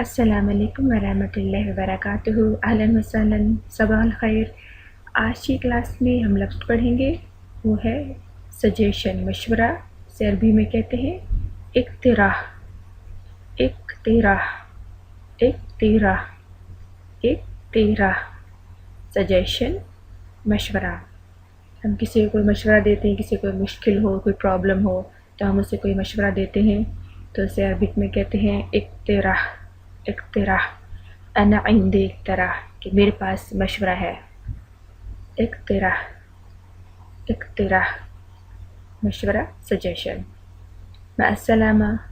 السلام علیکم ورحمۃ اللہ وبرکاتہ۔ اہلاً وسہلاً، صباح الخیر۔ آج کی کلاس میں ہم لفظ پڑھیں گے، وہ ہے سجیشن، مشورہ، سے عربی میں کہتے ہیں اقتراح، اقتراح، اقتراح، اقتراح، سجیشن، مشورہ۔ ہم کسی کو کوئی مشورہ دیتے ہیں، کسی کو کوئی مشکل ہو، کوئی پرابلم ہو تو ہم اسے کوئی مشورہ دیتے ہیں تو اسے عربک میں کہتے ہیں اقتراح، اقتراح۔ انا عندي اقتراح، کہ میرے پاس مشورہ ہے۔ اقتراح، اقتراح، مشورہ، سجیشن۔ مع السلامہ۔